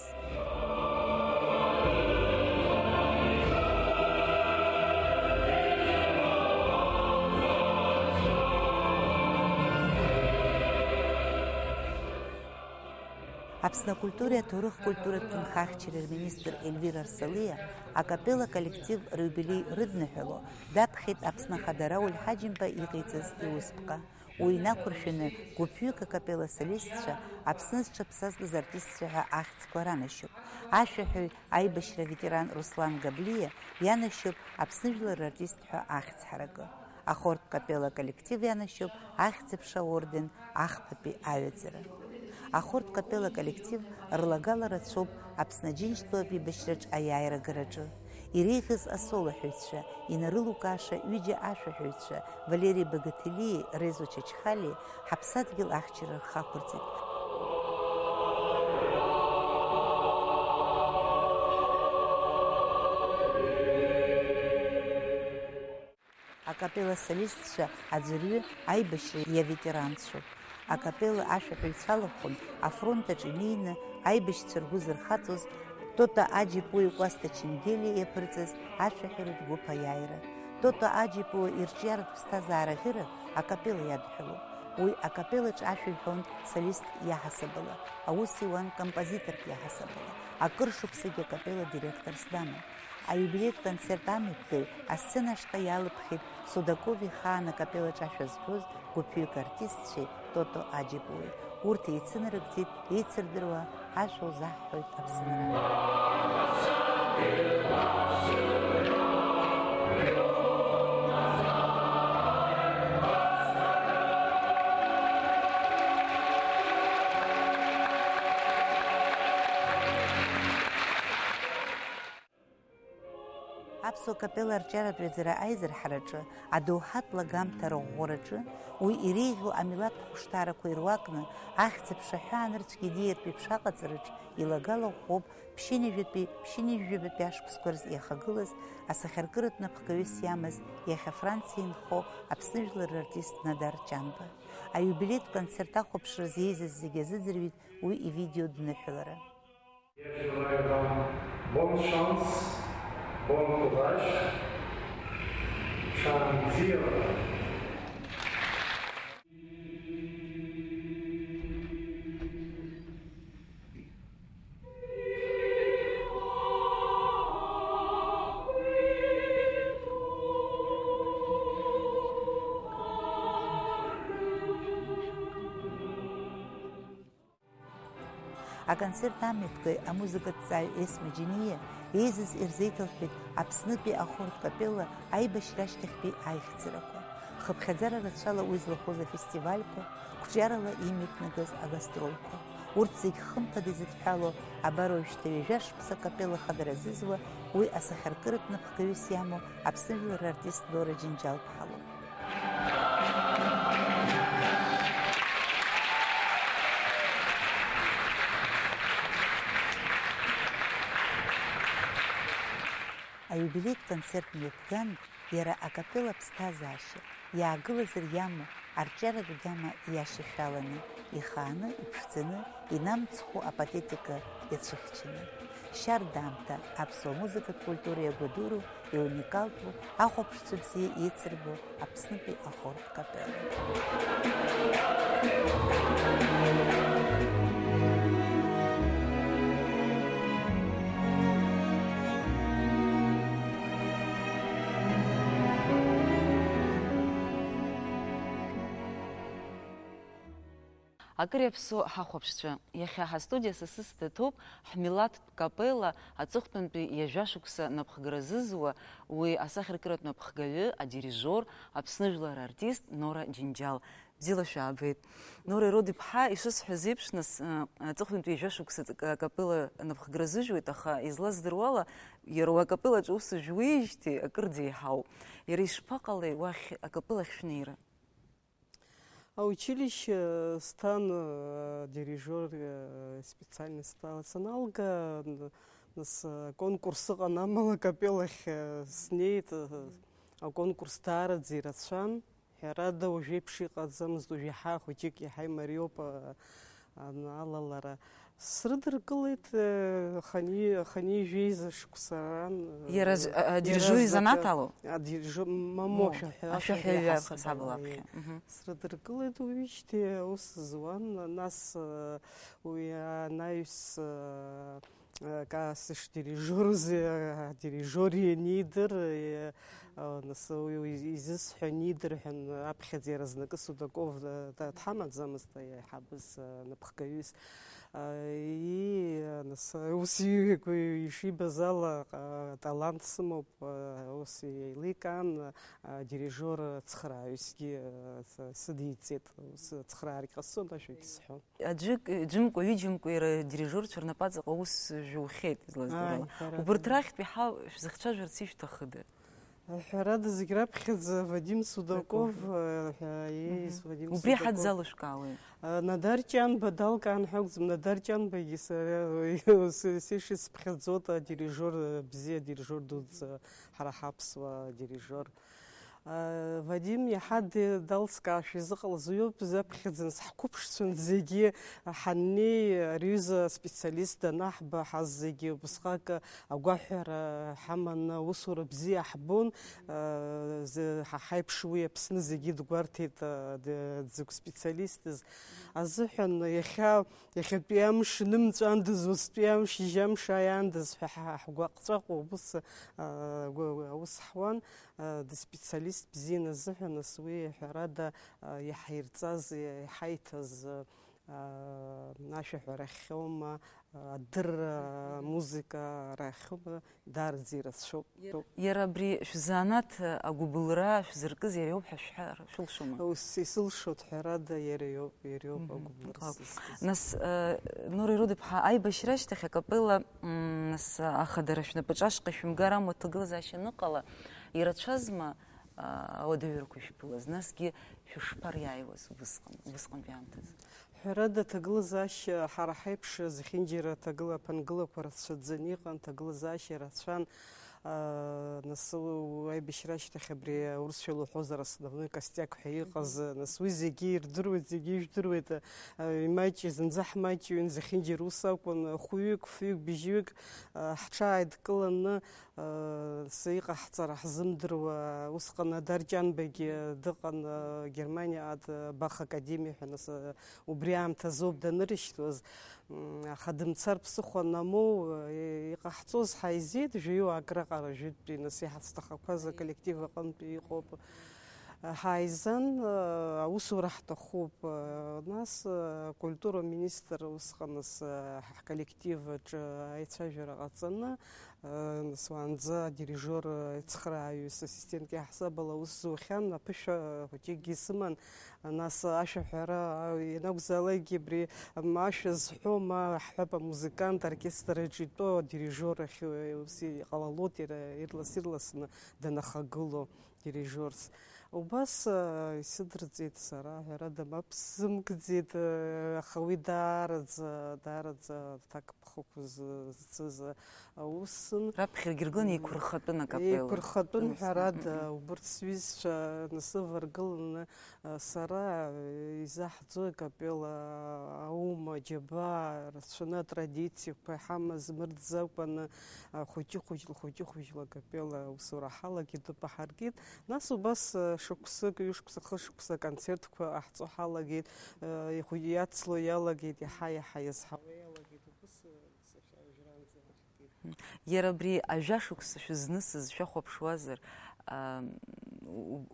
Аԥсны акультуреи аҭоурых культуратә ҭынхахьчареи рминистр Ельвира Арсалиа акапелла коллектив рыюбилеи рыдныҳәало даԥхьеит Аԥсны Ахада Рауль Ҳаџьымба иҟаиҵаз иусԥҟа. Уи инақәыршәаны гәыԥҩык акапелла солистцәа Аԥсны зҽаԥсазтәыз артистцәа ҳәа ахьӡқәа ранашьоуп. Ашәаҳәаҩ аибашьра ветеран Руслан Габлиа ианашьоуп Аԥсны жәлар рартист ҳәа ахьӡ ҳаракы. Ахорҭ капелла коллектив ианашьоуп ахьӡ-аԥша аорден ахԥатәи аҩаӡара. Ахорҭ капелла коллектив рлагала рацәоуп Аԥсны Аџьынџьтәылатә еибашьраҿ аиааирагараҿы. Иреиӷьыз асолоҳәаҩцәа, инарылукааша ҩыџьа ашәаҳәаҩцәа Валерий Богателии, Резо Чачхалии ҳаԥсадгьыл ахьчара рхақәырҵеит. Акапелла солистцәа аӡәырҩы аибашьра иаветеранцәоуп. Акапелла ашәаҳәаҩцәа алахәын афронтаҿ инеины аибашьцәа ргәы зырхаҵоз Тота Аџьипуи Кәасҭа Ченгели иаԥырҵаз ашәаҳәаратә гәыԥ аиааира. Тота Аџьипуа ирҿиаратә ԥсҭазаара ӷьыра акапелла иадҳәалоуп. Уи акапеллаҿ ашәа иҳәон солистк иаҳасабала, аус иуан композиторк иаҳасабала, акыр шықәсагьы акапелла директорс даман. Аиубилеитә концерт амҩаԥгаҩ асцена ашҟа иалыԥхьеит Судаков ихаан акапеллаҿ ашәа зҳәоз гәыԥҩык артистцәеи Тото Аџьипуи. Урҭ еицынарыгӡеит еицырдыруа ашәа узаҳҳәоит Аԥсынра. Аԥсуа капелла арҿиаратә ҩаӡара аизырҳараҿы, адоуҳатә лагамҭа рыӷәӷәараҿы, уи иреиӷьу амилаҭтә хәышҭаарақәа ируакны, ахьӡ-аԥша ҳәаанырцәгьы идиартә ԥшаҟаҵараҿ илагала ӷәӷәоуп ԥшьынҩажәатәи ашықәсқәа рзы иахагылаз асахьаркыратә напхгаҩыс иамаз иахьа Франциа инхо Аԥсны жәлар рартист Надар Ҷанба. Аиубилеитә концерт ахәаԥшразы еизаз зегьы азыӡырҩит уи ивидео дныҳәалара. Bom courage, Chanzir. Аконцерт амҩаԥгаҩ амузыкаҭҵааҩ Есма Џьениа еизаз ирзеиҭалҳәеит Аԥснытәи ахорҭ капелла аибашьра ашьҭахьтәи аихьӡарақәа. Хыԥхьаӡара рацәала уи злахәыз афестивальқәа, қәҿиарала имҩаԥнагаз агастрольқәа. урҭ зегь хымԥада изыдҳәалоу абароуажәшьҭа ҩажәа акапелла хадара азызуа уи асахьаркыратә напхгаҩыс иамоу Аԥсны жәлар артист Нора Џьынџьал-ԥҳа лоуп. Аиубилеитә концерт мҩаԥган иара акапелла ԥсҭазаашьа иаагылазар иамоу арҿиаратә гама иашьашәаланы, ихааны, иԥшӡаны, инамцхәу апатетика иацәыхьчаны. Шьарда аамҭа аԥсуа музыкатә культура иагәадыру, иуникалтәу, ахәаԥшцәа бзиа иеицырбо Аԥснытәи ахорратә капелла. Акыр иаԥсоу ҳахәаԥшцәа, иахьа ҳастудиа сасыс даҭоуп ҳмилаҭтә капелла аҵыхәтәантәи иажәашықәса напхгара зызуа уи асахьаркыратә напхгаҩы, адирижор, Аԥсны жәлар артист Нора Џьынџьал. Бзиала шәаабеит. Нора Ирод-иԥҳа ишысҳәаз еиԥш, нас аҵыхәтәантәи иажәашықәса акапелла напхгара зыжәуеит, аха излаздыруала иара уи акапеллаҿы ус жәуеижьҭеи акыр деиҳауп. Иара ишԥаҟалеи уахь акапелла ахьшәнеира? Училище стан дирижер специальность стала саналга с конкурса канамала капеллах с ней конкурс тара дзирацан рада уже пшикадзам сдужиха хотики хай мариопа налалара срыдыркылыт хани жейза шуксаран. Иара дирижури занаталу? Дирижур мамоша ашәаҳәаҩы сабылап. Срыдыркылыт увичте ус зван нас уи анаҩс касыш дирижори нидер нас изысҳәа нидырҳәан аԥхьаӡа иаразнакы Судаков дҳамаӡамызт иаҳабыз напхгаҩыс. Ус ишибаз ала талант сымоуп, ус еиликаан дирижор цхрааҩысгьы сыдиҵеит, цхрааргьы ҟасҵон ашәа исҳәон. Џьымкәа, ҩыџьымкәа иара дирижорцәа рнапаҵаҟа ус жәухьеит излаздыруала. Убарҭ рахьтәи шәзыхцәажәарц ишәҭахыда? Ҳәарада зегь раԥхьаӡа Вадим Судаков, убри ҳадзалышәкаауеит. Надар Ҷанба далкаан ҳәакәӡам, Надар Ҷанбагьы сишисԥхьаӡоит адирижор бзиа, адирижор дуӡӡа, ҳара ҳаԥсуа адирижор. Вадим иаҳа далскаашәа изыҟалаз уиоуп заԥхьаӡан сҳқәыԥшцәан зегьы ҳаннеи рҩыза специалист данаҳба ҳаз зегьы убасҟак агәаҳәара ҳаманы аусура бзиа ҳбон, ҳаиԥш уи Аԥсны зегьы дгәарҭеит дзакә специалистыз азыҳәан иахьатәи амш нымҵәандаз, уаҵәтәи амш ижьамш ааиаандаз ҳәа ҳгәаҟҵәаҟоу аус ҳуан. Специалист бзианы азыҳәан нас уи ҳәарада иҳаирҵаз, иҳаиҭаз ашәаҳәарахьоума, адырра, музыка рахьоума даараӡа ирацәоуп. Иара абри шәзанааҭ агәыбылра шәзыркыз иара иоуп ҳәа шәҳәар шәылшома? Исылшоит ҳәарада иара иоуп агәыбылра. Нас Нора Ирод-иԥҳа аибашьра ашьҭахь акапелла нас ахадара шәнапаҿы ашҟа шәымгар амуа ҭагылазаашьа аныҟала, ирацәазма ауадаҩрақәа ишәԥылаз, насгьы шәышԥариааиуаз убысҟантәи аамҭазы? Ҳәарада ҭагылазаашьа ҳара ҳаиԥш зехьынџьара аԥангылақәа рацәаӡаны иҟан, ҭагылазаашьа рацәан. Нас аибашьра ашьҭахь абри аурысшәа илҳәозар основной костяк ҳәа иҟаз, нас уи зегьы ирдыруеит, зегьы ижәдыруеит, имаҷ зынӡа ҳмаҷҩын, зехьынџьара ус акәын, хәҩык, фҩык, быжьҩык ҳҽааидкыланы иҟаҳҵара ҳзымдыруа, усҟан Надар Ҷанбагьы дыҟан Германиаҟа Бах академиа ҳәа, нас убри аамҭазоуп данырышьҭуаз. Аха дымцар ԥсыхәа намоу иҟаҳҵоз ҳаизеит, жәаҩуаак раҟара жәытәтәи, нас иҳацҭахақәаз аколлектив аҟынтәи иҟоуп. ҳаизан аусура ҳҭахуп нас акультура министр усҟан ҳколлективаҿ аицәажәара ҟаҵаны нас уаанӡа адирижер ицхрааҩыс ассистентк иаҳзаб ала аус зухьан аԥышәа хәыҷыкгьы исыман нас ашәаҳәара ианакәзаалакгьы абри ашәа зҳәо ма ҳҳәап амузыкант оркестраҿ итәоу адирижер ахь ус иҟалалот ирлас-ирласны данахагыло дирижерс. Убас исыдырҵеит сара ҳәарада мап сзымкӡеит, аха уи даараӡа ҭакԥхықәа зцыз аусын. Раԥхьаргьы иргыланы еиқәырхатәын акапелла. Еиқәырхатәын ҳәарада, убарҭ сҩызцәа насываргыланы сара изаҳӡо акапелла аума, џьабаа, рацәаны атрадициақәа иҳамаз мыртәӡакәаны хәыҷы-хәыҷла акапелла аусура ҳалагеит, ҳаркит. Нас убас шықәсык, ҩышықәса, хышықәса концертқәа ҟаҳҵо ҳалагеит, иацло иалагеит, иаҳа-иаҳа иазҳауа иалагеит. Иара абри ажәашықәса шәызнысыз шәахәаԥшуазар,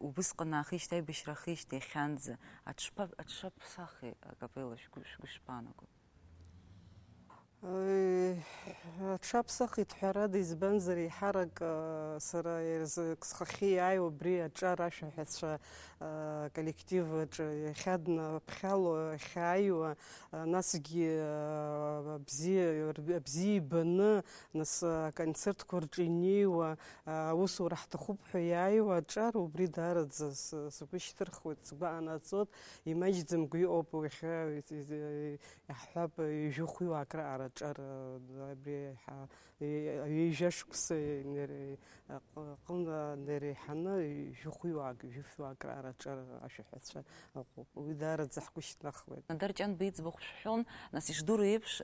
убысҟан аахижьҭеи аибашьра аахижьҭеи иахьанӡа аҽшаԥсахи акапелла шәгәы шԥаанаго? Аҽаԥсахит ҳәарада, избанзар еиҳарак сара схахьы иааиуа абри аҿар ашәаҳәацәа коллективаҿ иахьаднаԥхьало иахьааиуа, насгьы абзиа ибаны, нас аконцертқәа рҿы инеиуа, аусура ҳҭахуп ҳәа иааиуа аҿар убри даараӡа сгәы шьҭырхуеит, сгәы аанаҵоит, имаҷӡамкәа иҟоуп иахьа иаҳҳәап ижәыхәҩуаак раара аҿар абри ҩажәашықәса аҟынӡа иреиҳаны ижәыхәҩуаак раара аҿар ашәаҳәацәа ыҟоуп. Уи даараӡа ҳгәы шьҭнахуеит. Нодар Ҷанба иӡбахә шәҳәон, нас ишдыру еиԥш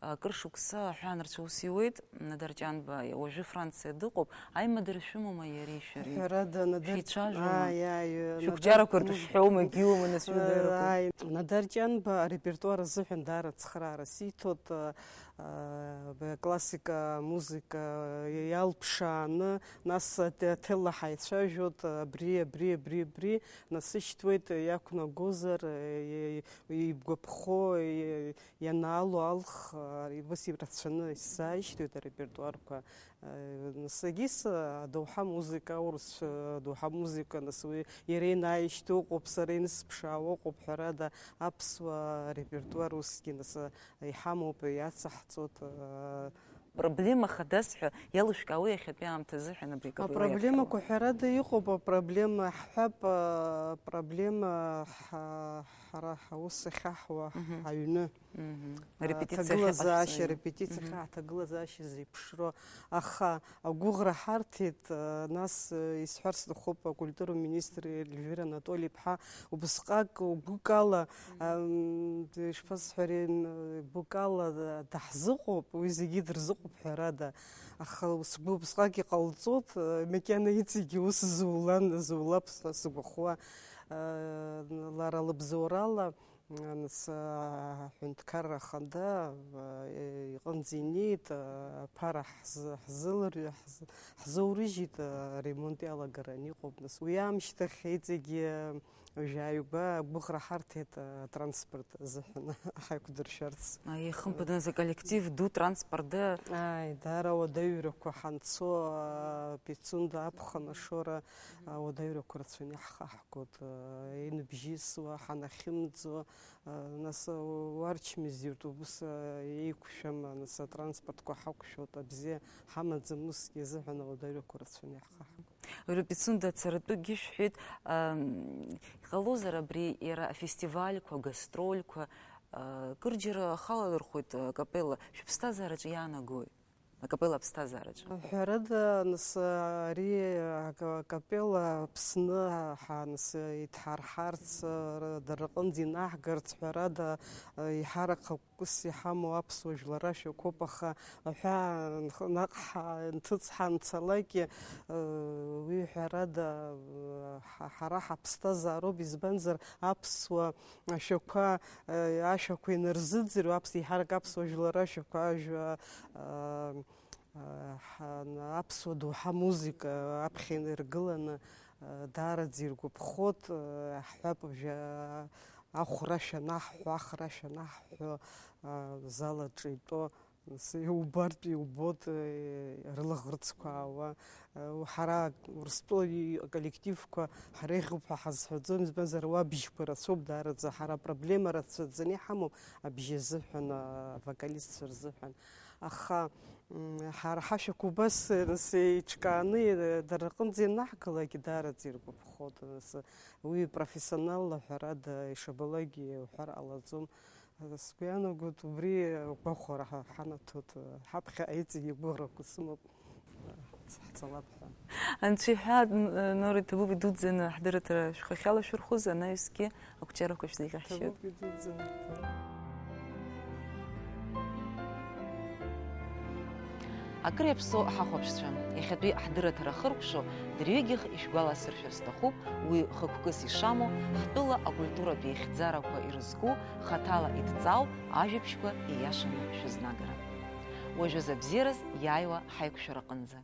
акыр шықәса аҳәаанырцәа ус иуеит. Нодар Ҷанба уажәы Франциа дыҟоуп, аимадара шәымоума иареи шәареи? Ҳәарада шәеицәажәома? Шәықәҷарақәа ртәы шәҳәоума, егьиума нас шәуадаҩрақәа? Нодар Ҷанба арепертуар азыҳәан даара цхраара сиҭоит, классика музыка иалԥшааны, нас ҭела ҳаицәажәоит, абри насышьҭуеит иақәнагозар, игәаԥхо ианаало алх, ус ирацәаны исзааишьҭуеит арепертуарқәа. Насгьы адоуҳа музыка, аурыс адоуҳа музыка, нас уи иара инаишьҭу ыҟоуп, сара инысԥшаауа ыҟоуп, ҳәарада аԥсуа репертуар усгьы нас иҳамоуп, иацаҳҵоит. Проблема хадас ҳәа иалышәкаауа иахьатәи аамҭа азыҳәан абри акапелла? Апроблемақәа ҳәарада иҟоуп, апроблема ҳҳәап, апроблема ҳара ҳаус ахьаҳуа аҩны. Аҭагылазаашьа, репетициа аҭагылазаашьа зеиԥшро, аха агәыӷра ҳарҭеит, нас исҳәар сҭахуп акультура министр Эльвира Анатолиа-ԥҳа, убысҟак гәыкала, ишԥасҳәари, гәыкала даҳзыҟоуп, уи зегьы дырзыҟоуп ҳәарада, аха сгәы убысҟак иҟалҵоит, макьана иҵегьы ус зулап сгәахуа, лара лыбзоурала ҳәынҭқарра ахада иҟынӡа инеит, аԥара ҳзоурыжьит, аремонт иалагараны иҟоуп. Нас уи аамышьҭахь иҵегьы жәааҩба агәыӷра ҳарҭеит атранспорт азыҳәан ҳаиқәдыршәарц. Ихымԥадаз аколлектив ду транспортда? Даара ауадаҩрақәа ҳанцо, Пицунда аԥхын ашора ауадаҩрақәа рацәаны иаҳхаҳгоит, инбжьысуа, ҳанахьымӡо, нас уарчмези автобус еиқәшәам, нас атранспортқәа ҳақәшәоит, абзиа ҳамаӡам, усгьы азыҳәан ауадаҩрақәа рацәаны иаҳхаҳгоит. Пицунда ацаратәыкгьы шәҳәеит, иҟалозар абри иара афестивальқәа, гастрольқәа, кырџьара халалырхәоит акапелла, шәыԥсҭазаараҿы иаанагои? Акапелла аԥсҭазаараҿы? Ҳәарада, нас ари акапелла Аԥсны нас иҭҳарҳарц, дара рҟынӡа инаҳгарц, ҳәарада иҳарак хықәкыс иҳамоу аԥсуа жәлара шәақәоуп, аха аҳәаа наҟ нҭыҵ ҳанцалакгьы, уи ҳәарада ҳара ҳаԥсҭазаароуп, избанзар аԥсуа ашәақәа инарзыӡырҩуа, иҳарак аԥсуа жәлара ашәақәа ажәа аԥсуа доуҳа музыка аԥхьа инаргыланы даараӡа иргәаԥхоит, ҳҳәап бжьы ахәра шәанаҳҳәо, ахра шәанаҳҳәо залаҿы итәо иубартә иубот рылаӷырӡқәа аауа, ҳара Урыстәылатәи аколлективқәа ҳреиӷьуп ҳәа ҳазҳәаӡом, избанзар уа абжьқәа рацәоуп даараӡа, ҳара апроблема рацәаӡаны иҳамоуп абжьы азыҳәан, авокалистцәа рзыҳәан. Аха ҳара ҳашьақәа убас еиҿкааны дара рҟынӡа ианаҳгалак даараӡа иргәаԥхоит. Уи профессионалла ҳәарада ишабалакгьы уҳәар ҟалаӡом. Сгәы иаанагоит убри агәахәара ҳанаҭоит, ҳаԥхьаҟа иҵегьы гәыӷрақәа сымоуп ҳцалап ҳәа. Анцәа иҳәа, Нора иҭабуп идуӡӡаны ҳдырраҭара шәхахьала шәырхәыз, анаҩсгьы акәҷарақәа шәзеиӷьаҳшьоит. Акыр иаԥсоу ҳахәаԥшцәа, иахьатәи ҳдырраҭара хыркәшо дырҩегьых ишәгәаласыршәар сҭахуп уи хықәкыс ишамоу ҳтәыла акультуратә еихьӡарақәа ирызку, хаҭала идҵау ажәабжьқәа ииашаны шәызнагара. Уажәазы абзиараз иааиуа ҳаиқәшәара аҟынӡа.